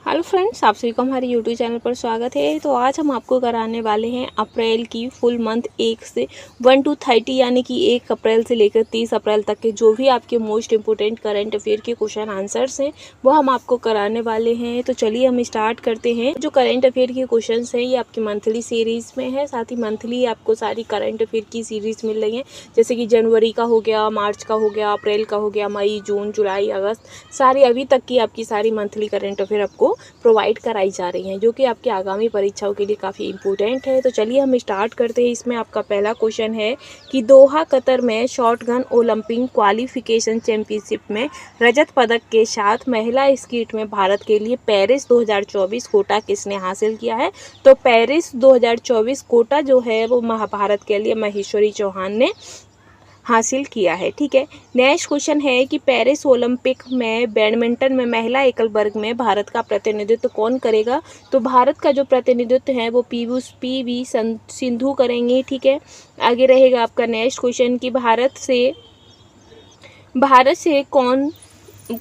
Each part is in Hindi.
हेलो फ्रेंड्स, आप सभी को हमारे यूट्यूब चैनल पर स्वागत है। तो आज हम आपको कराने वाले हैं अप्रैल की फुल मंथ 1 से 1 to 30 यानी कि 1 अप्रैल से लेकर 30 अप्रैल तक के जो भी आपके मोस्ट इंपोर्टेंट करंट अफेयर के क्वेश्चन आंसर्स हैं वो हम आपको कराने वाले हैं। तो चलिए हम स्टार्ट करते हैं। जो करंट अफेयर के क्वेश्चन हैं ये आपकी मंथली सीरीज़ में है, साथ ही मंथली आपको सारी करंट अफेयर की सीरीज़ मिल रही है, जैसे कि जनवरी का हो गया, मार्च का हो गया, अप्रैल का हो गया, मई, जून, जुलाई, अगस्त, सारी अभी तक की आपकी सारी मंथली करंट अफेयर आपको प्रोवाइड कराई जा रही हैं, जो कि आपकी आगामी परीक्षाओं के लिए काफ़ी इंपॉर्टेंट है। तो चलिए हम स्टार्ट करते हैं। इसमें आपका पहला क्वेश्चन है कि दोहा कतर में शॉटगन ओलंपिक क्वालिफिकेशन चैंपियनशिप में रजत पदक के साथ महिला स्कीट में भारत के लिए पेरिस 2024 कोटा किसने हासिल किया है? तो पेरिस 2024 कोटा जो है वो भारत के लिए महेश्वरी चौहान ने हासिल किया है। ठीक है, नेक्स्ट क्वेश्चन है कि पेरिस ओलंपिक में बैडमिंटन में महिला एकल वर्ग में भारत का प्रतिनिधित्व कौन करेगा? तो भारत का जो प्रतिनिधित्व है वो पीवी सिंधु करेंगे। ठीक है, आगे रहेगा आपका नेक्स्ट क्वेश्चन कि भारत से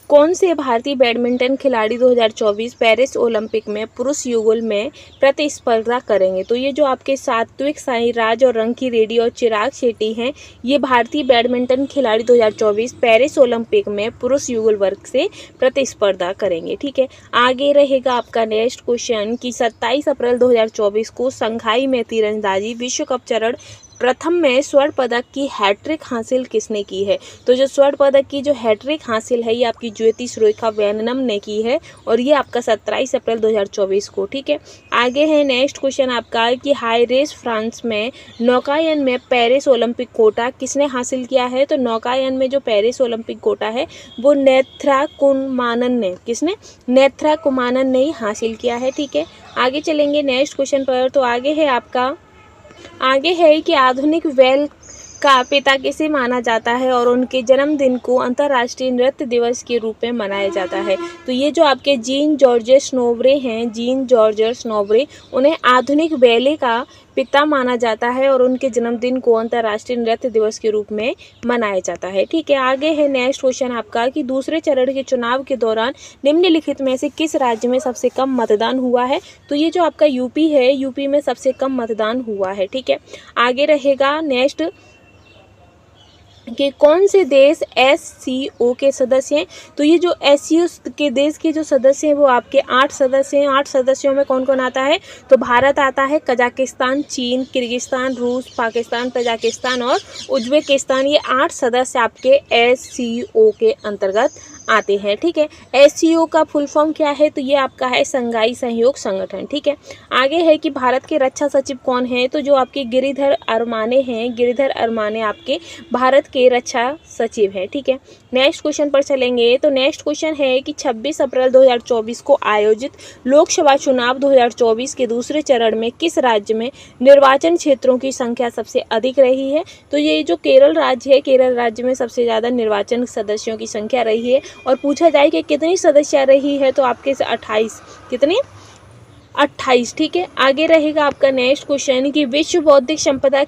कौन से भारतीय बैडमिंटन खिलाड़ी 2024 पेरिस ओलंपिक में पुरुष युगल में प्रतिस्पर्धा करेंगे? तो ये जो आपके सात्विक साईराज और रंकी रेड्डी और चिराग शेट्टी हैं, ये भारतीय बैडमिंटन खिलाड़ी 2024 पेरिस ओलंपिक में पुरुष युगल वर्ग से प्रतिस्पर्धा करेंगे। ठीक है, आगे रहेगा आपका नेक्स्ट क्वेश्चन कि 27 अप्रैल 2024 को शंघाई में तीरंदाजी विश्व कप चरण प्रथम में स्वर्ण पदक की हैट्रिक हासिल किसने की है? तो जो स्वर्ण पदक की जो हैट्रिक हासिल है ये आपकी ज्योति सुरेखा वेन्नम ने की है और ये आपका 27 अप्रैल 2024 को। ठीक है, आगे है नेक्स्ट क्वेश्चन आपका कि हाई रेस फ्रांस में नौकायन में पेरिस ओलंपिक कोटा किसने हासिल किया है? तो नौकायन में जो पेरिस ओलंपिक कोटा है वो नेत्रा कुमानन ने ही हासिल किया है। ठीक है, आगे चलेंगे नेक्स्ट क्वेश्चन पर। तो आगे है कि आधुनिक बैल का पिता किसे माना जाता है और उनके जन्मदिन को अंतर्राष्ट्रीय नृत्य दिवस के रूप में मनाया जाता है? तो ये जो आपके जीन जॉर्जेस नोवरे उन्हें आधुनिक बैले का पिता माना जाता है और उनके जन्मदिन को अंतर्राष्ट्रीय नृत्य दिवस के रूप में मनाया जाता है। ठीक है, आगे है नेक्स्ट क्वेश्चन आपका कि दूसरे चरण के चुनाव के दौरान निम्नलिखित में से किस राज्य में सबसे कम मतदान हुआ है? तो ये जो आपका यूपी है, यूपी में सबसे कम मतदान हुआ है। ठीक है, आगे रहेगा नेक्स्ट कि कौन से देश SCO के सदस्य हैं? तो ये जो SCO के देश के जो सदस्य हैं वो आपके 8 सदस्य हैं। 8 सदस्यों में कौन कौन आता है? तो भारत आता है, कजाकिस्तान, चीन, किर्गिस्तान, रूस, पाकिस्तान, तजाकिस्तान और उज्बेकिस्तान। ये 8 सदस्य आपके SCO के अंतर्गत आते हैं। ठीक है, SCO का फुल फॉर्म क्या है? तो ये आपका है संघाई सहयोग संगठन। ठीक है, आगे है कि भारत के रक्षा सचिव कौन है? तो जो आपके गिरिधर अरमाने हैं, गिरिधर अरमाने आपके भारत के रक्षा सचिव है। ठीक है, नेक्स्ट क्वेश्चन पर चलेंगे। तो नेक्स्ट क्वेश्चन है कि 26 अप्रैल 2024 को आयोजित लोकसभा चुनाव 2024 के दूसरे चरण में किस राज्य में निर्वाचन क्षेत्रों की संख्या सबसे अधिक रही है? तो ये जो केरल राज्य है, केरल राज्य में सबसे ज़्यादा निर्वाचन सदस्यों की संख्या रही है। और पूछा जाए कि कितनी सदस्य रही है तो आपके 28 कितनी 28। ठीक है, आगे रहेगा आपका नेक्स्ट क्वेश्चन कि विश्व बौद्धिक संपदा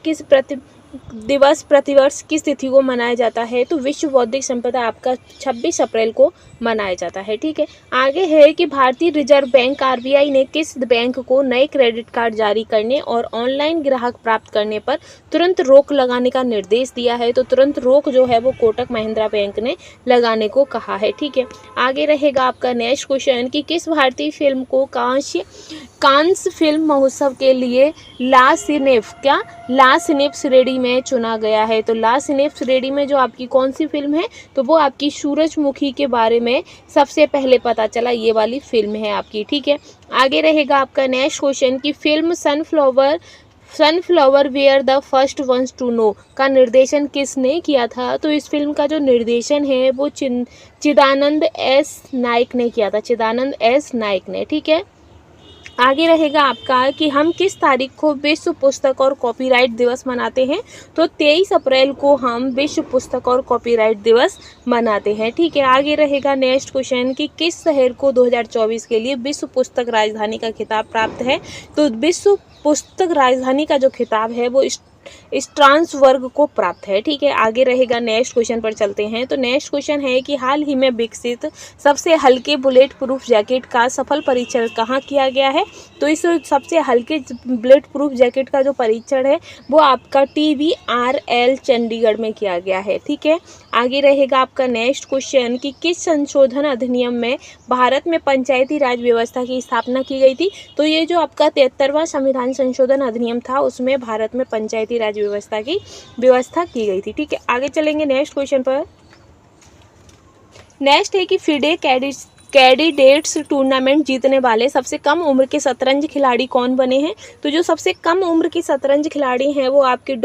दिवस प्रतिवर्ष किस तिथि को मनाया जाता है? तो विश्व बौद्धिक संपदा आपका 26 अप्रैल को मनाया जाता है। ठीक है, आगे है कि भारतीय रिजर्व बैंक RBI ने किस बैंक को नए क्रेडिट कार्ड जारी करने और ऑनलाइन ग्राहक प्राप्त करने पर तुरंत रोक लगाने का निर्देश दिया है? तो तुरंत रोक जो है वो कोटक महिंद्रा बैंक ने लगाने को कहा है। ठीक है, आगे रहेगा आपका नेक्स्ट क्वेश्चन कि किस भारतीय फिल्म को कांस फिल्म महोत्सव के लिए ला सिनेप्स रेडी में चुना गया है? तो ला सिनेप्स रेडी में जो आपकी कौन सी फिल्म है? तो वो आपकी सूरजमुखी के बारे में सबसे पहले पता चला, ये वाली फिल्म है आपकी। ठीक है, आगे रहेगा आपका नेक्स्ट क्वेश्चन कि film sunflower where the first ones to know का निर्देशन किसने किया था? तो इस फिल्म का जो निर्देशन है वो चिदानंद S नाइक ने किया था, चिदानंद S नाइक ने। ठीक है, आगे रहेगा आपका कि हम किस तारीख को विश्व पुस्तक और कॉपीराइट दिवस मनाते हैं? तो 23 अप्रैल को हम विश्व पुस्तक और कॉपीराइट दिवस मनाते हैं। ठीक है, आगे रहेगा नेक्स्ट क्वेश्चन कि किस शहर को 2024 के लिए विश्व पुस्तक राजधानी का खिताब प्राप्त है? तो विश्व पुस्तक राजधानी का जो खिताब है वो स्ट्रांस वर्ग को प्राप्त है। ठीक है, आगे रहेगा, नेक्स्ट क्वेश्चन पर चलते हैं। तो नेक्स्ट क्वेश्चन है कि हाल ही में विकसित सबसे हल्के बुलेट प्रूफ जैकेट का सफल परीक्षण कहाँ किया गया है? तो इस सबसे हल्के बुलेट प्रूफ जैकेट का जो परीक्षण है वो आपका TBRL चंडीगढ़ में किया गया है। ठीक है, आगे रहेगा आपका नेक्स्ट क्वेश्चन कि किस संशोधन अधिनियम में भारत में पंचायती राज व्यवस्था की स्थापना की गई थी? तो ये जो आपका 73वां संविधान संशोधन अधिनियम था उसमें भारत में पंचायती राज व्यवस्था की गई थी। ठीक है, आगे चलेंगे नेक्स्ट क्वेश्चन पर। नेक्स्ट है कि फिडे कैंडिडेट्स टूर्नामेंट जीतने वाले सबसे कम उम्र के शतरंज खिलाड़ी कौन बने हैं? तो जो सबसे कम उम्र के शतरंज खिलाड़ी हैं वो आपके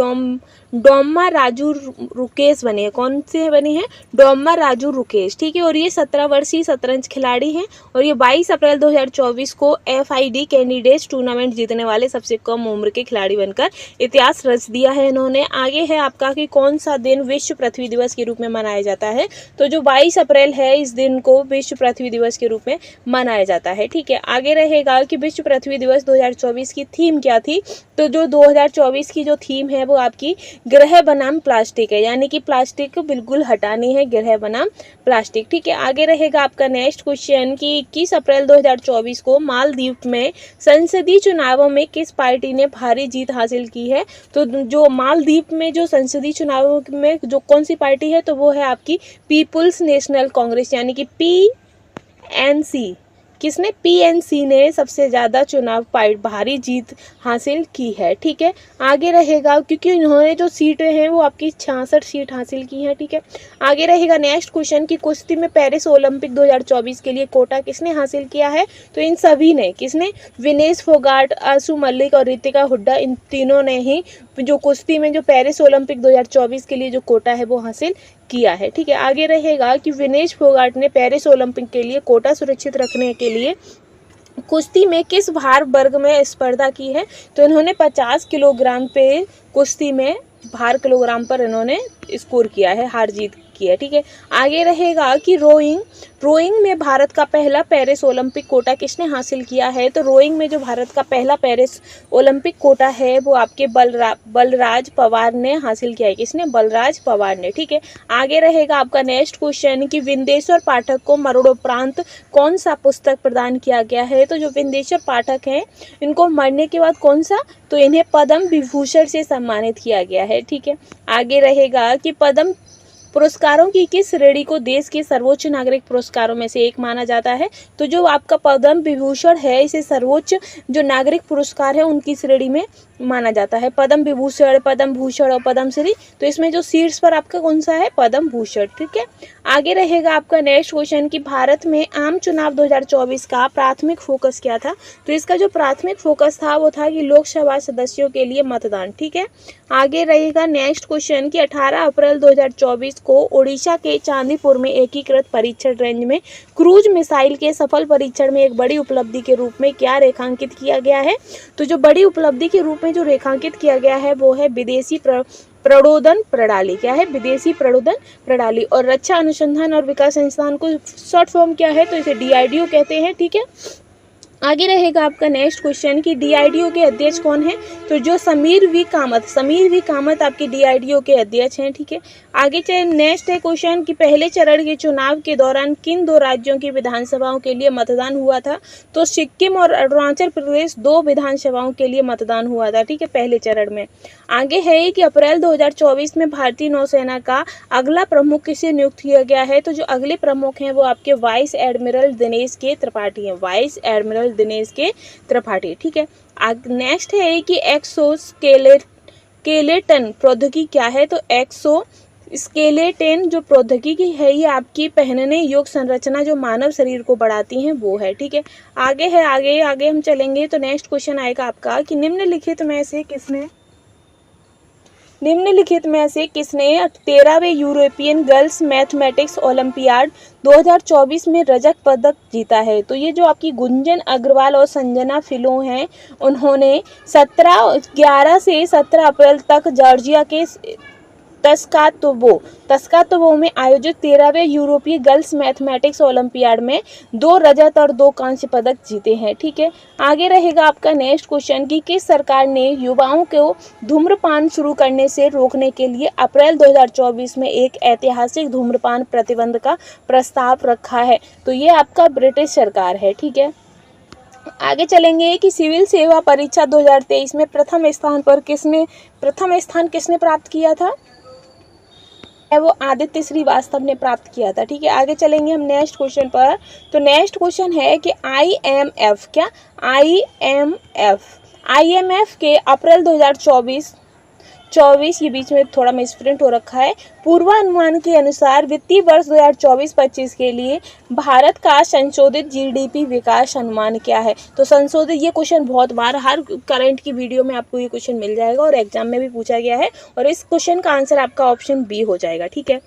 डोम्मा राजू रुकेश बने हैं। कौन से बने हैं? डोम्मा राजू रुकेश। ठीक है, और ये 17 वर्षीय शतरंज खिलाड़ी हैं और ये 22 अप्रैल 2024 को FID कैंडिडेट्स टूर्नामेंट जीतने वाले सबसे कम उम्र के खिलाड़ी बनकर इतिहास रच दिया है इन्होंने। आगे है आपका कि कौन सा दिन विश्व पृथ्वी दिवस के रूप में मनाया जाता है? तो जो 22 अप्रैल है इस दिन को विश्व पृथ्वी दिवस के रूप में मनाया जाता है। ठीक है, आगे रहेगा कि विश्व पृथ्वी दिवस 2024 की थीम क्या थी? तो जो 2024 की जो थीम है वो आपकी ग्रह बनाम प्लास्टिक है, यानी कि प्लास्टिक बिल्कुल हटानी है, ग्रह बनाम प्लास्टिक। ठीक है, आगे रहेगा आपका नेक्स्ट क्वेश्चन कि 21 अप्रैल 2024 को मालदीव में संसदीय चुनावों में किस पार्टी ने भारी जीत हासिल की है? तो जो मालदीव में जो संसदीय चुनावों में जो कौन सी पार्टी है तो वो है आपकी पीपुल्स नेशनल कांग्रेस, यानी कि PNC। किसने? PNC ने सबसे ज़्यादा चुनाव भारी जीत हासिल की है। ठीक है, आगे रहेगा क्योंकि इन्होंने जो सीटें हैं वो आपकी 66 सीट हासिल की हैं। ठीक है, आगे रहेगा नेक्स्ट क्वेश्चन कि कुश्ती में पेरिस ओलंपिक 2024 के लिए कोटा किसने हासिल किया है? तो इन सभी ने, किसने? विनेश फोगाट, आशु मलिक और रितिका हुड्डा, इन तीनों ने ही जो कुश्ती में जो पेरिस ओलंपिक 2024 के लिए जो कोटा है वो हासिल किया है। ठीक है, आगे रहेगा कि विनेश फोगाट ने पेरिस ओलंपिक के लिए कोटा सुरक्षित रखने के लिए कुश्ती में किस भार वर्ग में स्पर्धा की है? तो इन्होंने 50 किलोग्राम पे कुश्ती में भार किलोग्राम पर इन्होंने स्कोर किया है, हार जीत की है। ठीक है, आगे रहेगा कि रोइंग में भारत का पहला पेरिस ओलंपिक कोटा किसने हासिल किया है? तो रोइंग में जो भारत का पहला पेरिस ओलंपिक कोटा है वो आपके बलराज पवार ने हासिल किया है। किसने? बलराज पवार ने। ठीक है, आगे रहेगा आपका नेक्स्ट क्वेश्चन कि विंदेश्वर पाठक को मरणोपरांत कौन सा पुस्तक प्रदान किया गया है? तो जो विंदेश्वर पाठक हैं इनको मरने के बाद कौन सा? तो इन्हें पद्म विभूषण से सम्मानित किया गया है। ठीक है, आगे रहेगा कि पद्म पुरस्कारों की किस श्रेणी को देश के सर्वोच्च नागरिक पुरस्कारों में से एक माना जाता है? तो जो आपका पद्म विभूषण है इसे सर्वोच्च जो नागरिक पुरस्कार है उनकी श्रेणी में माना जाता है। पद्म विभूषण, पद्म भूषण और पद्मश्री, तो इसमें जो शीर्ष पर आपका कौन सा है? पद्म भूषण। ठीक है, आगे रहेगा आपका नेक्स्ट क्वेश्चन कि भारत में आम चुनाव 2024 का प्राथमिक फोकस क्या था? तो इसका जो प्राथमिक फोकस था वो था कि लोकसभा सदस्यों के लिए मतदान। ठीक है, आगे रहेगा नेक्स्ट क्वेश्चन कि 18 अप्रैल 2024 को ओडिशा के चांदीपुर में एकीकृत परीक्षण रेंज में क्रूज मिसाइल के सफल परीक्षण में एक बड़ी उपलब्धि के रूप में क्या रेखांकित किया गया है? तो जो बड़ी उपलब्धि के रूप में जो रेखांकित किया गया है वो है विदेशी प्रणोदन प्रणाली। क्या है? विदेशी प्रणोदन प्रणाली। और रक्षा अनुसंधान और विकास संस्थान को शॉर्ट फॉर्म क्या है? तो इसे DRDO कहते हैं। ठीक है, आगे रहेगा आपका नेक्स्ट क्वेश्चन कि DRDO के अध्यक्ष कौन है? तो जो समीर वी कामत आपके DRDO के अध्यक्ष हैं। ठीक है, आगे चलिए नेक्स्ट है क्वेश्चन कि पहले चरण के चुनाव के दौरान किन दो राज्यों की विधानसभाओं के लिए मतदान हुआ था? तो सिक्किम और अरुणाचल प्रदेश 2 विधानसभाओं के लिए मतदान हुआ था। ठीक है, पहले चरण में। आगे है कि अप्रैल 2024 में भारतीय नौसेना का अगला प्रमुख किसे नियुक्त किया गया है? तो जो अगले प्रमुख हैं वो आपके वाइस एडमिरल दिनेश के त्रिपाठी हैं, वाइस एडमिरल दिनेश के त्रिपाठी। ठीक है, नेक्स्ट है कि एक्सोस्केलेटन प्रौद्योगिकी क्या है? तो एक्सोस्केलेटन जो प्रौद्योगिकी है ये आपकी पहनने योग्य संरचना जो मानव शरीर को बढ़ाती हैं वो है। ठीक है, आगे हम चलेंगे तो नेक्स्ट क्वेश्चन आएगा आपका कि निम्नलिखित में से किसने 13वें यूरोपियन गर्ल्स मैथमेटिक्स ओलंपियाड 2024 में रजत पदक जीता है? तो ये जो आपकी गुंजन अग्रवाल और संजना फिलो हैं उन्होंने 11 से 17 अप्रैल तक जॉर्जिया के तस्कातोवो में आयोजित 13वें यूरोपीय गर्ल्स मैथमेटिक्स ओलंपियाड में 2 रजत और 2 कांस्य पदक जीते हैं। ठीक है, आगे रहेगा आपका नेक्स्ट क्वेश्चन कि किस सरकार ने युवाओं को धूम्रपान शुरू करने से रोकने के लिए अप्रैल 2024 में एक ऐतिहासिक धूम्रपान प्रतिबंध का प्रस्ताव रखा है? तो ये आपका ब्रिटिश सरकार है। ठीक है, आगे चलेंगे कि सिविल सेवा परीक्षा 2023 में प्रथम स्थान किसने प्राप्त किया था? वो आदित्य श्रीवास्तव ने प्राप्त किया था। ठीक है, आगे चलेंगे हम नेक्स्ट क्वेश्चन पर। तो नेक्स्ट क्वेश्चन है कि आईएमएफ के अप्रैल 2024 ये बीच में थोड़ा मिसप्रिंट हो रखा है, पूर्वानुमान के अनुसार वित्तीय वर्ष 2024-25 के लिए भारत का संशोधित जीडीपी विकास अनुमान क्या है? तो संशोधित, ये क्वेश्चन बहुत बार हर करंट की वीडियो में आपको ये क्वेश्चन मिल जाएगा और एग्जाम में भी पूछा गया है और इस क्वेश्चन का आंसर आपका ऑप्शन बी हो जाएगा। ठीक है,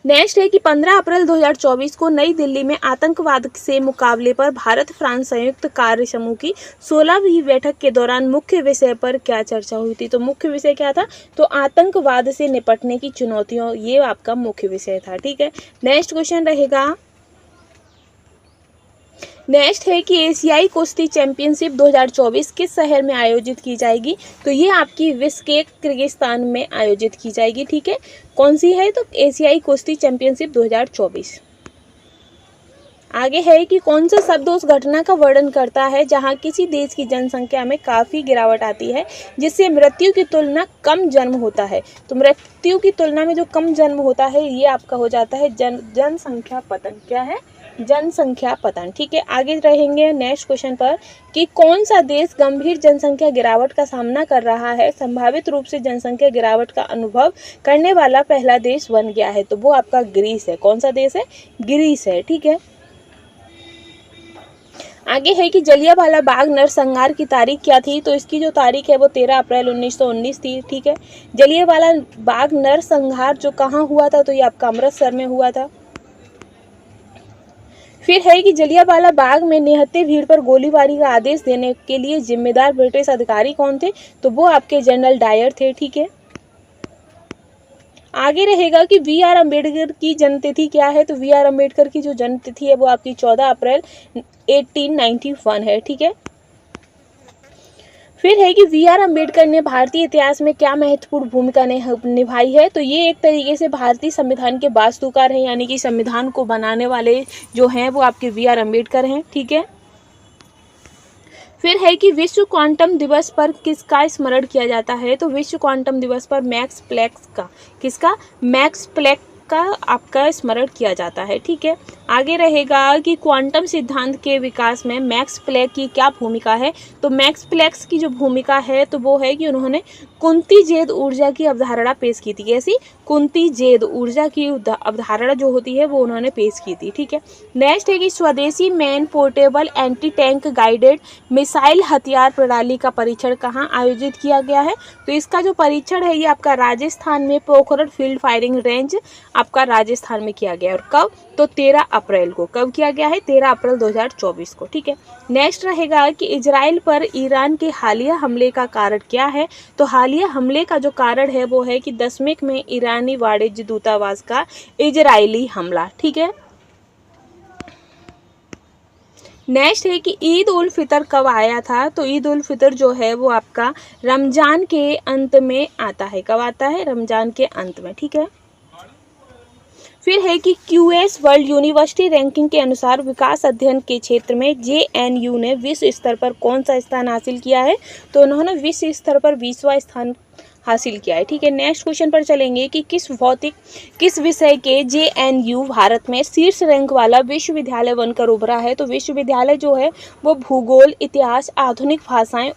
नेक्स्ट है कि 15 अप्रैल 2024 को नई दिल्ली में आतंकवाद से मुकाबले पर भारत फ्रांस संयुक्त कार्य समूह की 16वीं बैठक के दौरान मुख्य विषय पर क्या चर्चा हुई थी? तो मुख्य विषय क्या था? तो आतंकवाद से निपटने की चुनौतियों, ये आपका मुख्य विषय था। ठीक है, नेक्स्ट क्वेश्चन रहेगा, नेक्स्ट है कि एशियाई कुश्ती चैंपियनशिप 2024 किस शहर में आयोजित की जाएगी? तो ये आपकी बिश्केक किर्गिस्तान में आयोजित की जाएगी। ठीक है, कौन सी है? तो एशियाई कुश्ती चैंपियनशिप 2024। आगे है कि कौन सा शब्द उस घटना का वर्णन करता है जहां किसी देश की जनसंख्या में काफ़ी गिरावट आती है जिससे मृत्यु की तुलना कम जन्म होता है? तो मृत्यु की तुलना में जो कम जन्म होता है ये आपका हो जाता है जनसंख्या पतन। क्या है? जनसंख्या पतन। ठीक है, आगे रहेंगे नेक्स्ट क्वेश्चन पर कि कौन सा देश गंभीर जनसंख्या गिरावट का सामना कर रहा है, संभावित रूप से जनसंख्या गिरावट का अनुभव करने वाला पहला देश बन गया है? तो वो आपका ग्रीस है। कौन सा देश है? ग्रीस है। ठीक है, आगे है कि जलियांवाला बाग नरसंहार की तारीख क्या थी? तो इसकी जो तारीख है वो 13 अप्रैल 1919 थी। ठीक है, जलियांवाला बाग नरसंहार जो कहाँ हुआ था? तो ये आपका अमृतसर में हुआ था। फिर है कि जलियांवाला बाग में निहत्थे भीड़ पर गोलीबारी का आदेश देने के लिए जिम्मेदार ब्रिटिश अधिकारी कौन थे? तो वो आपके जनरल डायर थे। ठीक है, आगे रहेगा कि वी आर अम्बेडकर की जन्मतिथि क्या है? तो वी आर अम्बेडकर की जो जन्मतिथि है वो आपकी 14 अप्रैल 1891 है। ठीक है, फिर है कि वी आर अम्बेडकर ने भारतीय इतिहास में क्या महत्वपूर्ण भूमिका निभाई है? तो ये एक तरीके से भारतीय संविधान के वास्तुकार हैं, यानी कि संविधान को बनाने वाले जो हैं वो आपके वी आर अम्बेडकर हैं। ठीक है, फिर है कि विश्व क्वांटम दिवस पर किसका स्मरण किया जाता है? तो विश्व क्वांटम दिवस पर मैक्स प्लैंक का, किसका? मैक्स प्लैंक का आपका स्मरण किया जाता है। ठीक है, आगे रहेगा कि क्वांटम सिद्धांत के विकास में मैक्स प्लैंक की क्या भूमिका है? तो मैक्स प्लैंक की जो भूमिका है तो वो है कि उन्होंने कुंती-जेद ऊर्जा की अवधारणा पेश की थी। कैसी? कुंती-जेद ऊर्जा की अवधारणा जो होती है वो उन्होंने पेश की थी। ठीक है, नेक्स्ट है कि स्वदेशी man portable anti tank guided missile हथियार प्रणाली का परीक्षण कहाँ आयोजित किया गया है? तो इसका जो परीक्षण है ये आपका राजस्थान में पोखरण फील्ड फायरिंग रेंज आपका राजस्थान में किया गया। और कब? तो 13 अप्रैल को। कब किया गया है? 13 अप्रैल 2024 को। ठीक है, नेक्स्ट रहेगा कि इजराइल पर ईरान के हालिया हमले का कारण क्या है? तो हालिया हमले का जो कारण है वो है कि दशमेक में ईरानी वाणिज्य दूतावास का इजरायली हमला। ठीक है, नेक्स्ट है कि ईद उल फितर कब आया था? तो ईद उल फितर जो है वो आपका रमजान के अंत में आता है। कब आता है? रमजान के अंत में। ठीक है, फिर है कि क्यूएस वर्ल्ड यूनिवर्सिटी रैंकिंग के अनुसार विकास अध्ययन के क्षेत्र में जेएनयू ने विश्व स्तर पर कौन सा स्थान हासिल किया है? तो उन्होंने विश्व स्तर पर 20वां स्थान हासिल किया है। ठीक है, नेक्स्ट क्वेश्चन पर चलेंगे कि किस विषय के जेएनयू भारत में शीर्ष रैंक वाला विश्वविद्यालय बनकर उभरा है? तो विश्वविद्यालय जो है वो भूगोल, इतिहास, आधुनिक भाषाएं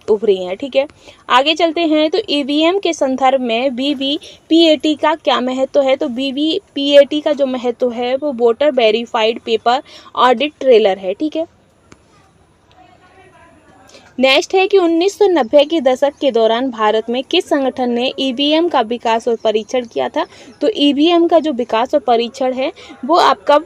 उभरी हैं। ठीक है, आगे चलते हैं। तो ईवीएम के संदर्भ में वीवीपीएटी का क्या महत्व है? तो वीवीपीएटी का जो महत्व है वो voter verified paper audit trailer है। ठीक है, नेक्स्ट है कि 1990 के दशक के दौरान भारत में किस संगठन ने ईवीएम का विकास और परीक्षण किया था? तो ईवीएम का जो विकास और परीक्षण है वो आपका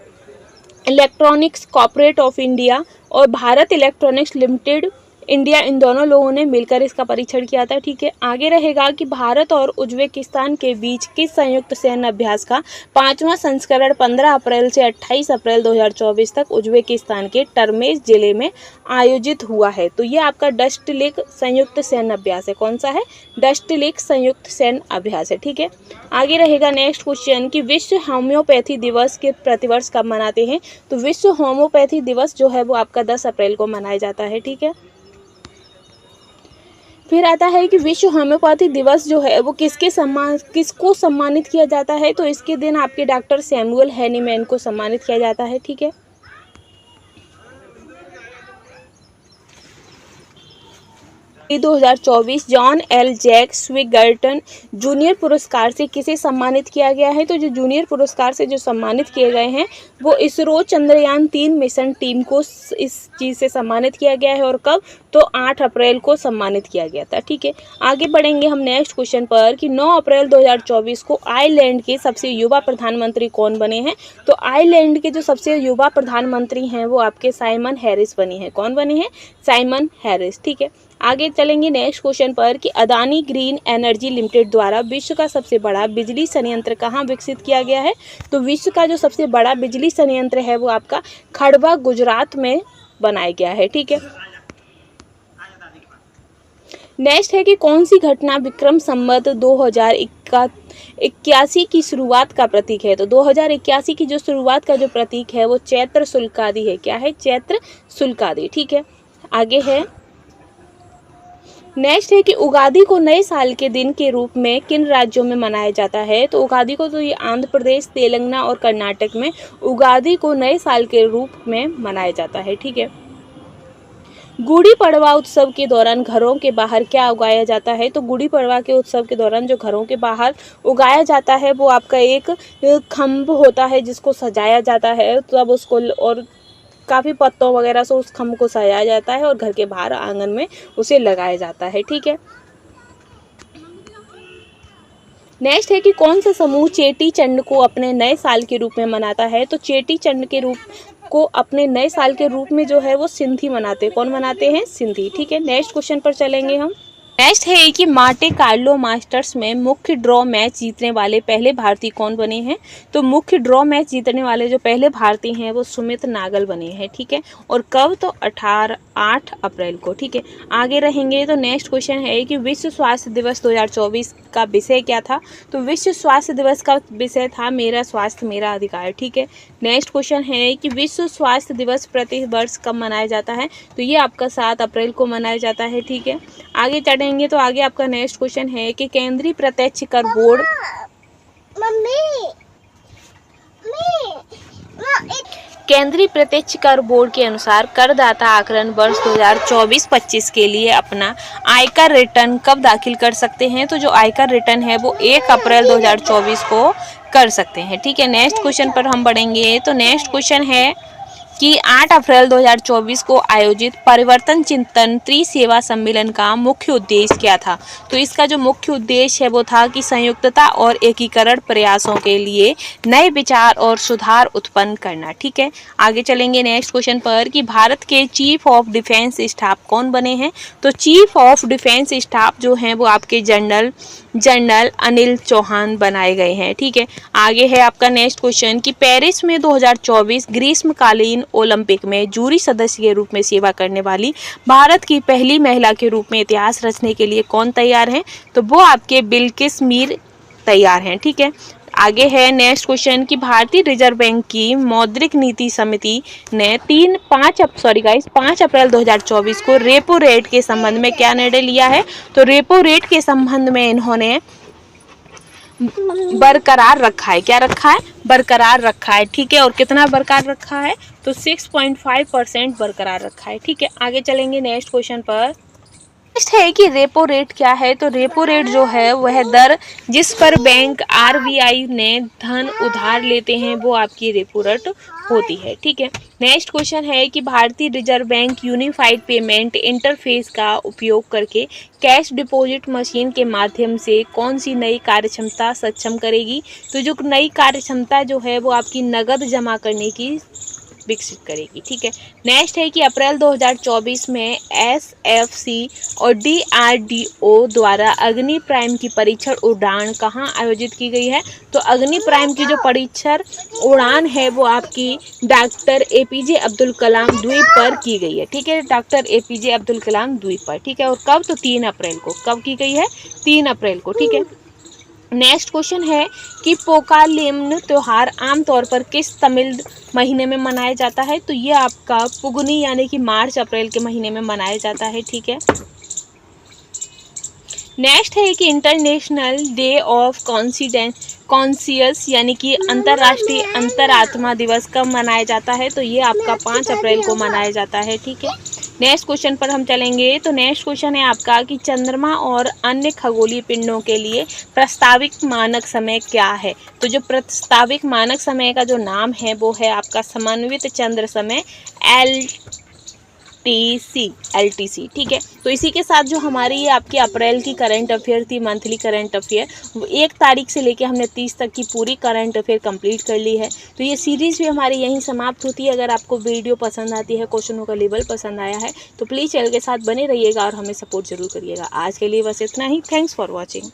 इलेक्ट्रॉनिक्स कॉर्पोरेट ऑफ इंडिया और भारत इलेक्ट्रॉनिक्स लिमिटेड इंडिया, इन दोनों लोगों ने मिलकर इसका परीक्षण किया था। ठीक है, आगे रहेगा कि भारत और उज्बेकिस्तान के बीच किस संयुक्त सैन्य अभ्यास का 5वां संस्करण 15 अप्रैल से 28 अप्रैल 2024 तक उज्बेकिस्तान के टर्मेश जिले में आयोजित हुआ है। तो ये आपका डस्टलिक संयुक्त सैन्य अभ्यास है। कौन सा है? डस्टलिक संयुक्त सैन्य अभ्यास है। ठीक है, आगे रहेगा नेक्स्ट क्वेश्चन कि विश्व होम्योपैथी दिवस के प्रतिवर्ष कब मनाते हैं? तो विश्व होम्योपैथी दिवस जो है वो आपका 10 अप्रैल को मनाया जाता है। ठीक है, फिर आता है कि विश्व होम्योपैथी दिवस जो है वो किसको सम्मानित किया जाता है? तो इसके दिन आपके डॉक्टर सैमुअल हैनीमैन को सम्मानित किया जाता है। ठीक है, 2024 जॉन एल जैक स्विगर्टन जूनियर पुरस्कार से किसे सम्मानित किया गया है? तो जो जूनियर पुरस्कार से जो सम्मानित किए गए हैं वो इसरो चंद्रयान 3 मिशन टीम को इस चीज़ से सम्मानित किया गया है। और कब? तो 8 अप्रैल को सम्मानित किया गया था। ठीक है, आगे बढ़ेंगे हम नेक्स्ट क्वेश्चन पर कि 9 अप्रैल 2024 को आयरलैंड के सबसे युवा प्रधानमंत्री कौन बने हैं? तो आयरलैंड के जो सबसे युवा प्रधानमंत्री हैं वो आपके साइमन हैरिस बने हैं। कौन बने हैं? Simon Harris. ठीक है, आगे चलेंगे नेक्स्ट क्वेश्चन पर कि अदानी ग्रीन एनर्जी लिमिटेड द्वारा विश्व का सबसे बड़ा बिजली संयंत्र कहाँ विकसित किया गया है? तो विश्व का जो सबसे बड़ा बिजली संयंत्र है वो आपका खड़वा गुजरात में बनाया गया है। ठीक है, नेक्स्ट है कि कौन सी घटना विक्रम संवत 2081 की शुरुआत का प्रतीक है? तो 2081 की जो शुरुआत का जो प्रतीक है वो चैत्र शुल्कादि है। क्या है? चैत्र शुल्कादि। ठीक है, आगे है नेक्स्ट है कि उगादि को नए साल के दिन के रूप में किन राज्यों में मनाया जाता है? तो उगादि को तो ये आंध्र प्रदेश, तेलंगाना और कर्नाटक में उगादि को नए साल के रूप में मनाया जाता है। ठीक है, गुड़ी पड़वा उत्सव के दौरान घरों के बाहर क्या उगाया जाता है? तो गुड़ी पड़वा के उत्सव के दौरान जो घरों के बाहर उगाया जाता है वो आपका एक खम्भ होता है जिसको सजाया जाता है, तब उसको और काफ़ी पत्तों वगैरह से उस खम्भ को सजाया जाता है और घर के बाहर आंगन में उसे लगाया जाता है। ठीक है, नेक्स्ट है कि कौन सा समूह चेटी चंड को अपने नए साल के रूप में मनाता है? तो चेटी चंड के रूप को अपने नए साल के रूप में जो है वो सिंधी मनाते हैं। कौन मनाते हैं? सिंधी। ठीक है, नेक्स्ट क्वेश्चन पर चलेंगे हम। नेक्स्ट है कि मांटे कार्लो मास्टर्स में मुख्य ड्रॉ मैच जीतने वाले पहले भारतीय कौन बने हैं? तो मुख्य ड्रॉ मैच जीतने वाले जो पहले भारतीय हैं वो सुमित नागल बने हैं। ठीक है, और कब? तो 8 अप्रैल को। ठीक है, आगे रहेंगे तो नेक्स्ट क्वेश्चन है कि विश्व स्वास्थ्य दिवस 2024 का विषय क्या था? तो विश्व स्वास्थ्य दिवस का विषय था मेरा स्वास्थ्य मेरा अधिकार। ठीक है, नेक्स्ट क्वेश्चन है कि विश्व स्वास्थ्य दिवस प्रति वर्ष कब मनाया जाता है? तो ये आपका 7 अप्रैल को मनाया जाता है। ठीक है, आगे चढ़ेंगे तो आगे आपका नेक्स्ट क्वेश्चन है कि केंद्रीय प्रत्यक्ष कर बोर्ड केंद्रीय प्रत्यक्ष कर बोर्ड के अनुसार करदाता आकलन वर्ष 2024-25 के लिए अपना आयकर रिटर्न कब दाखिल कर सकते हैं? तो जो आयकर रिटर्न है वो 1 अप्रैल 2024 को कर सकते हैं। ठीक है, नेक्स्ट क्वेश्चन पर हम बढ़ेंगे तो नेक्स्ट क्वेश्चन है कि 8 अप्रैल 2024 को आयोजित परिवर्तन चिंतन त्रिसेवा सम्मेलन का मुख्य उद्देश्य क्या था? तो इसका जो मुख्य उद्देश्य है वो था कि संयुक्तता और एकीकरण प्रयासों के लिए नए विचार और सुधार उत्पन्न करना। ठीक है, आगे चलेंगे नेक्स्ट क्वेश्चन पर कि भारत के चीफ ऑफ डिफेंस स्टाफ कौन बने हैं? तो चीफ ऑफ डिफेंस स्टाफ जो हैं वो आपके जनरल अनिल चौहान बनाए गए हैं। ठीक है, आगे है आपका नेक्स्ट क्वेश्चन कि पेरिस में 2024 ग्रीष्मकालीन ओलंपिक में जूरी सदस्य के रूप में सेवा करने वाली भारत की पहली महिला के रूप में इतिहास रचने के लिए कौन तैयार हैं? तो वो आपके बिल्किस मीर तैयार हैं। ठीक है, आगे है नेक्स्ट क्वेश्चन कि भारतीय रिजर्व बैंक की मौद्रिक नीति समिति ने 5 अप्रैल 2024 को रेपो रेट के संबंध में क्या निर्णय लिया है? तो रेपो रेट के संबंध में इन्होंने बरकरार रखा है। क्या रखा है? बरकरार रखा है। ठीक है, और कितना बरकरार रखा है? तो 6.5% बरकरार रखा है। ठीक है, आगे चलेंगे नेक्स्ट क्वेश्चन पर। नेक्स्ट है कि रेपो रेट क्या है? तो रेपो रेट जो है वह दर जिस पर बैंक आरबीआई ने धन उधार लेते हैं वो आपकी रेपो रेट होती है। ठीक है, नेक्स्ट क्वेश्चन है कि भारतीय reserve bank unified payment interface का उपयोग करके कैश डिपॉजिट मशीन के माध्यम से कौन सी नई कार्यक्षमता सक्षम करेगी? तो जो नई कार्यक्षमता जो है वो आपकी नगद जमा करने की विकसित करेगी। ठीक है, नेक्स्ट है कि अप्रैल 2024 में SFC और DRDO द्वारा अग्नि प्राइम की परीक्षण उड़ान कहाँ आयोजित की गई है? तो अग्नि प्राइम की जो परीक्षण उड़ान है वो आपकी डॉक्टर APJ अब्दुल कलाम द्वीप पर की गई है। ठीक है, डॉक्टर APJ अब्दुल कलाम द्वीप पर। ठीक है, और कब? तो 3 अप्रैल को। कब की गई है? 3 अप्रैल को। ठीक है, नेक्स्ट क्वेश्चन है कि पोकालिम त्योहार आमतौर पर किस तमिल महीने में मनाया जाता है? तो ये आपका पुगनी यानी कि मार्च अप्रैल के महीने में मनाया जाता है। ठीक है, नेक्स्ट है कि इंटरनेशनल डे ऑफ कॉन्शियस यानी कि अंतर्राष्ट्रीय अंतरात्मा दिवस कब मनाया जाता है? तो ये आपका 5 अप्रैल को मनाया जाता है। ठीक है, नेक्स्ट क्वेश्चन पर हम चलेंगे। तो नेक्स्ट क्वेश्चन है आपका कि चंद्रमा और अन्य खगोलीय पिंडों के लिए प्रस्तावित मानक समय क्या है? तो जो प्रस्तावित मानक समय का जो नाम है वो है आपका समन्वित चंद्र समय LTC। ठीक है, तो इसी के साथ जो हमारी ये आपकी अप्रैल की करंट अफेयर थी, मंथली करंट अफेयर, 1 तारीख से लेके हमने 30 तक की पूरी करंट अफेयर कंप्लीट कर ली है। तो ये सीरीज़ भी हमारी यहीं समाप्त होती है। अगर आपको वीडियो पसंद आती है, क्वेश्चनों का लेवल पसंद आया है तो प्लीज़ चैनल के साथ बने रहिएगा और हमें सपोर्ट जरूर करिएगा। आज के लिए बस इतना ही। Thanks for watching.